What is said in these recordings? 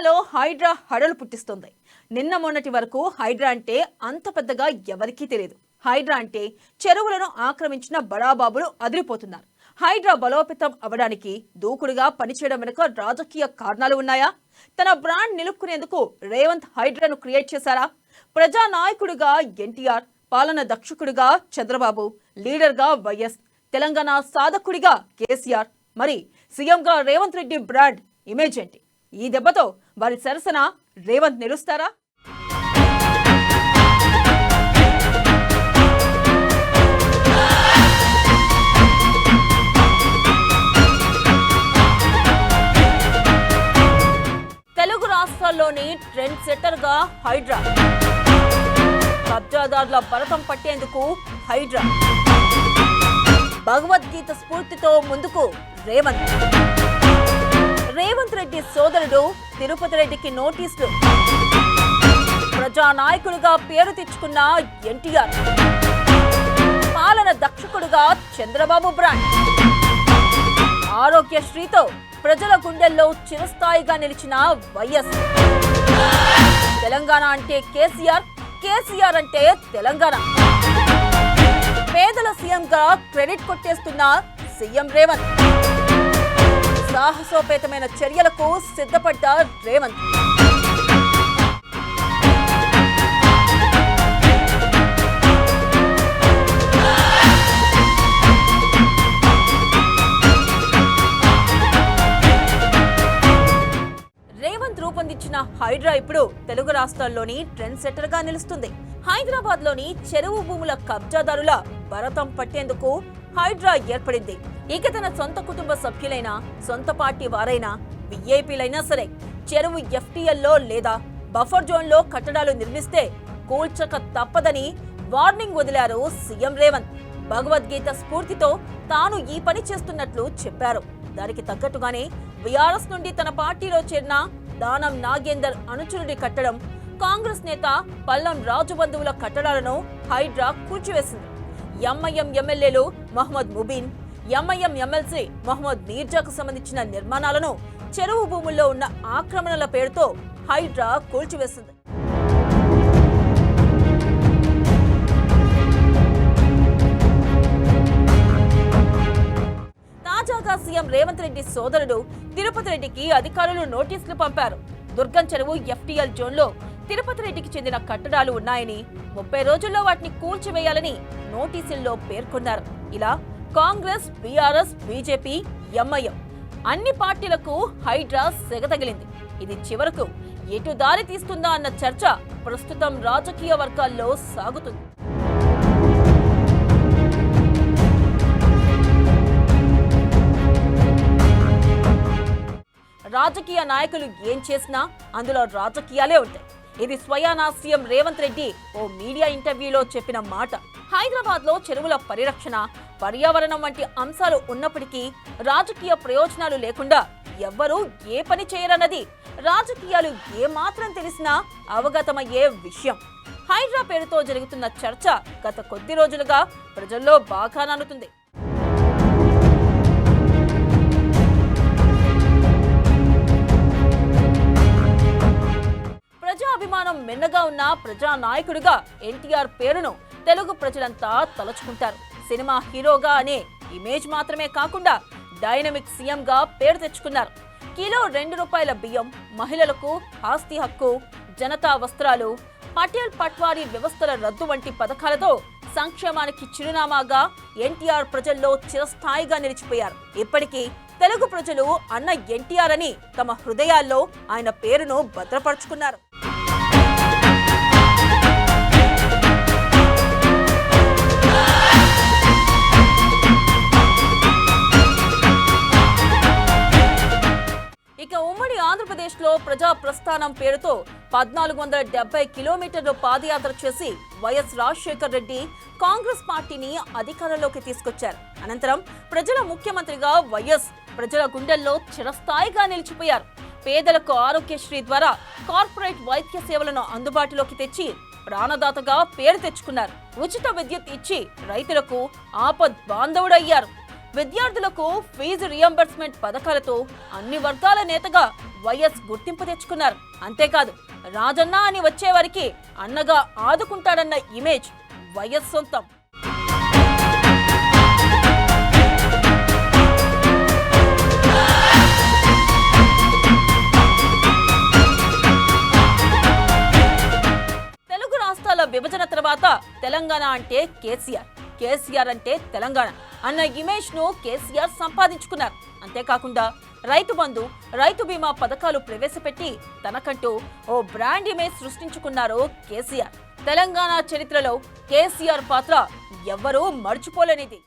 తెలంగాణలో హైడ్రా హడలు పుట్టిస్తుంది. నిన్న మొన్నటి వరకు హైడ్రా అంటే అంత పెద్దగా ఎవరికీ తెలియదు. హైడ్రా అంటే చెరువులను ఆక్రమించిన బడాబాబులు అదిరిపోతున్నారు. హైడ్రా బలోపేతం అవడానికి దూకుడుగా పనిచేయడం వెనుక రాజకీయ కారణాలు ఉన్నాయా? తన బ్రాండ్ నిలుపుకునేందుకు రేవంత్ హైడ్రాను క్రియేట్ చేశారా? ప్రజానాయకుడిగా ఎన్టీఆర్, పాలన దక్షకుడిగా చంద్రబాబు, లీడర్గా వైఎస్, తెలంగాణ సాధకుడిగా కేసీఆర్, మరి సీఎంగా రేవంత్ రెడ్డి బ్రాండ్ ఇమేజ్ ఏంటి? ఈ దెబ్బతో వారి సరసన రేవంత్ నిలుస్తారా? తెలుగు రాష్ట్రాల్లోని ట్రెండ్ సెట్టర్ గా హైడ్రా, కబ్జాదారుల భరతం పట్టేందుకు హైడ్రా, భగవద్గీత స్ఫూర్తితో ముందుకు రేవంత్ రెడ్డి సోదరుడు తిరుపతి రెడ్డికి నోటీసులు, ప్రజానాయకుడిగా పేరు తెచ్చుకున్న ఎన్టీఆర్, పాలన దక్షకుడుగా చంద్రబాబు బ్రాండ్, ఆరోగ్యశ్రీతో ప్రజల గుండెల్లో చిరస్థాయిగా నిలిచిన వైఎస్, తెలంగాణ అంటే కేసీఆర్, కేసీఆర్ అంటే తెలంగాణ, పేదల సీఎంగా క్రెడిట్ కొట్టేస్తున్న సీఎం రేవంత్, సాహసోపేతమైన చర్యలకు సిద్ధపడ్డ రేవంత్. రేవంత్ రూపొందించిన హైడ్రా ఇప్పుడు తెలుగు రాష్ట్రాల్లోని ట్రెండ్ సెట్టర్ గా నిలుస్తుంది. హైదరాబాద్ లోని చెరువు భూముల కబ్జాదారుల భరతం పట్టేందుకు హైడ్రా ఏర్పడింది. ఇక తన సొంత కుటుంబ సభ్యులైనా, సొంత పార్టీ వారైనా, విఐపీలైనా సరే చెరువు ఎఫ్టీఎల్లో లేదా బఫర్ జోన్ లో కట్టడాలు నిర్మిస్తే కూల్చక తప్పదని వార్నింగ్ వదిలారు సీఎం రేవంత్. భగవద్గీత స్ఫూర్తితో తాను ఈ పని చేస్తున్నట్లు చెప్పారు. దానికి తగ్గట్టుగానే బీఆర్ఎస్ నుండి తన పార్టీలో చేరిన దానం నాగేందర్ అనుచరుడి కట్టడం, కాంగ్రెస్ నేత పల్లం రాజు బంధువుల కట్టడాలను హైడ్రా కూల్చివేసింది. ఎంఐఎం ఎమ్మెల్యేలు మహమ్మద్ ముబీన్, ఎంఐఎం ఎమ్మెల్సీ మహమ్మద్ మీర్జాకు సంబంధించిన నిర్మాణాలను చెరువు భూముల్లో ఉన్న ఆక్రమణల పేరుతో హైడ్రా కూల్చివేసింది. తాజాగా సీఎం రేవంత్ రెడ్డి సోదరుడు తిరుపతి రెడ్డికి అధికారులు నోటీసులు పంపారు. దుర్గం చెరువు ఎఫ్టీఎల్ జోన్లో తిరుపతి రెడ్డికి చెందిన కట్టడాలు ఉన్నాయని, 30 రోజుల్లో వాటిని కూల్చివేయాలని నోటీసుల్లో పేర్కొన్నారు. ఇలా కాంగ్రెస్, బీఆర్ఎస్, బీజేపీ, ఎంఐఎం అన్ని పార్టీలకు హైడ్రా సెగతగిలింది. ఇది చివరకు ఎటు దారి తీస్తుందా అన్న చర్చ ప్రస్తుతం రాజకీయ వర్గాల్లో సాగుతుంది. రాజకీయ నాయకులు ఏం చేసినా అందులో రాజకీయాలే ఉంటాయి. ఇది స్వయానా సీఎం రేవంత్ రెడ్డి ఓ మీడియా ఇంటర్వ్యూలో చెప్పిన మాట. హైదరాబాద్ లో చెరువుల పరిరక్షణ, పర్యావరణం వంటి అంశాలు ఉన్నప్పటికీ రాజకీయ ప్రయోజనాలు లేకుండా ఎవ్వరూ ఏ పని చేయరన్నది రాజకీయాలు ఏమాత్రం తెలిసినా అవగతమయ్యే విషయం. హైడ్రా పేరుతో జరుగుతున్న చర్చ గత కొద్ది రోజులుగా ప్రజల్లో బాగా నానుతుంది. ప్రజాభిమానం మిన్నగా ఉన్న ప్రజానాయకుడిగా ఎన్టీఆర్ పేరును తెలుగు ప్రజలంతా తలుచుకుంటారు. సినిమా హీరోగా అనే ఇమేజ్ మాత్రమే కాకుండా డైనమిక్ సీఎంగా పేరు తెచ్చుకున్నారు. కిలో ₹2 బియ్యం, మహిళలకు ఆస్తి హక్కు, జనతా వస్త్రాలు, పటేల్ పట్వారీ వ్యవస్థల రద్దు వంటి పథకాలతో సంక్షేమానికి చిరునామాగా ఎన్టీఆర్ ప్రజల్లో చిరస్థాయిగా నిలిచిపోయారు. ఇప్పటికీ తెలుగు ప్రజలు అన్న ఎన్టీఆర్ అని తమ హృదయాల్లో ఆయన పేరును భద్రపరుచుకున్నారు. ఇక ఉమ్మడి ఆంధ్రప్రదేశ్ లో ప్రజా ప్రస్థానం పేరుతో 1470 కిలోమీటర్లు పాదయాత్ర చేసి వైఎస్ రాజశేఖర్ రెడ్డి కాంగ్రెస్ పార్టీని అధికారంలోకి తీసుకొచ్చారు. అనంతరం ప్రజల ముఖ్యమంత్రిగా వైఎస్ ప్రజల గుండెల్లో చిరస్థాయిగా నిలిచిపోయారు. పేదలకు ఆరోగ్యశ్రీ ద్వారా కార్పొరేట్ వైద్య సేవలను అందుబాటులోకి తెచ్చి ప్రాణదాతగా పేరు తెచ్చుకున్నారు. ఉచిత విద్యుత్ ఇచ్చి రైతులకు ఆపద్ బాంధవుడయ్యారు. విద్యార్థులకు ఫీజు రియంబర్స్మెంట్ పథకాలతో అన్ని వర్గాల నేతగా వైఎస్ గుర్తింపు తెచ్చుకున్నారు. అంతేకాదు రాజన్న అని వచ్చేవారికి అన్నగా ఆదుకుంటాడన్న ఇమేజ్ వైఎస్ సొంతం. తెలుగు రాష్ట్రాల విభజన తర్వాత తెలంగాణ అంటే కేసీఆర్, కేసీఆర్ అంటే తెలంగాణ అన్న ఇమేజ్ ను కేసీఆర్ సంపాదించుకున్నారు. అంతేకాకుండా రైతు బంధు, రైతు బీమా పథకాలు ప్రవేశపెట్టి తనకంటూ ఓ బ్రాండ్ ఇమేజ్ సృష్టించుకున్నారు కేసీఆర్. తెలంగాణ చరిత్రలో కేసీఆర్ పాత్ర ఎవ్వరూ మర్చిపోలేనిది.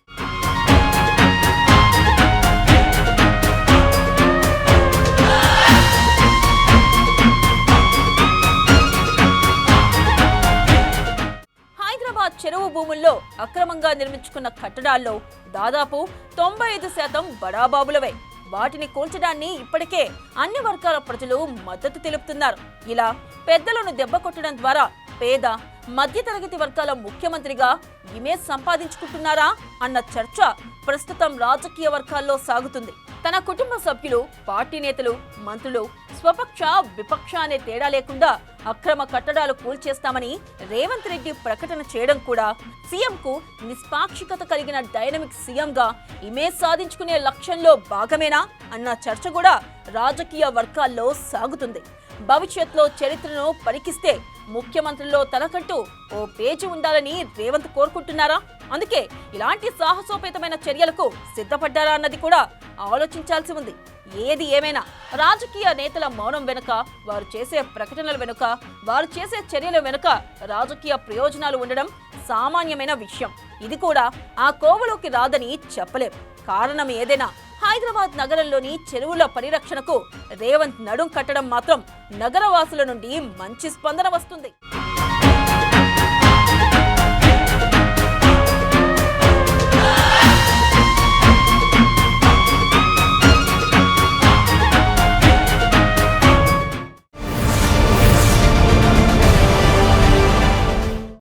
హైదరాబాద్ చెరువు భూముల్లో అక్రమంగా నిర్మించుకున్న కట్టడాల్లో దాదాపు 95% బడాబాబులవే. వాటిని కూల్చడాన్ని ఇప్పటికే అన్ని వర్గాల ప్రజలు మద్దతు తెలుపుతున్నారు. ఇలా పెద్దలను దెబ్బకొట్టడం ద్వారా పేద మధ్యతరగతి వర్గాల ముఖ్యమంత్రిగా ఇమేజ్ సంపాదించుకుంటున్నారా అన్న చర్చ ప్రస్తుతం రాజకీయ వర్గాల్లో సాగుతుంది. తన కుటుంబ సభ్యులు, పార్టీ నేతలు, మంత్రులు స్వపక్ష విపక్ష అనే తేడా లేకుండా అక్రమ కట్టడాలు కూల్చేస్తామని రేవంత్ రెడ్డి ప్రకటన చేయడం కూడా సీఎంకు నిష్పాక్షికత కలిగిన డైనమిక్ సీఎంగా ఇమేజ్ సాధించుకునే లక్ష్యంలో భాగమేనా అన్న చర్చ కూడా రాజకీయ వర్గాల్లో సాగుతుంది. భవిష్యత్తులో చరిత్రను పరికిస్తే ముఖ్యమంత్రుల్లో తనకంటూ ఓ పేజీ ఉండాలని రేవంత్ కోరుకుంటున్నారా? అందుకే ఇలాంటి సాహసోపేతమైన చర్యలకు సిద్ధపడ్డారా అన్నది కూడా ఆలోచించాల్సి ఉంది. ఏది ఏమైనా రాజకీయ నేతల మౌనం వెనుక, వారు చేసే ప్రకటనల వెనుక, వారు చేసే చర్యల వెనుక రాజకీయ ప్రయోజనాలు ఉండడం సామాన్యమైన విషయం. ఇది కూడా ఆ కోవలోకి రాదని చెప్పలేం. కారణం ఏదైనా హైదరాబాద్ నగరంలోని చెరువుల పరిరక్షణకు రేవంత్ నడుం కట్టడం మాత్రం నగరవాసుల నుండి మంచి స్పందన వస్తుంది.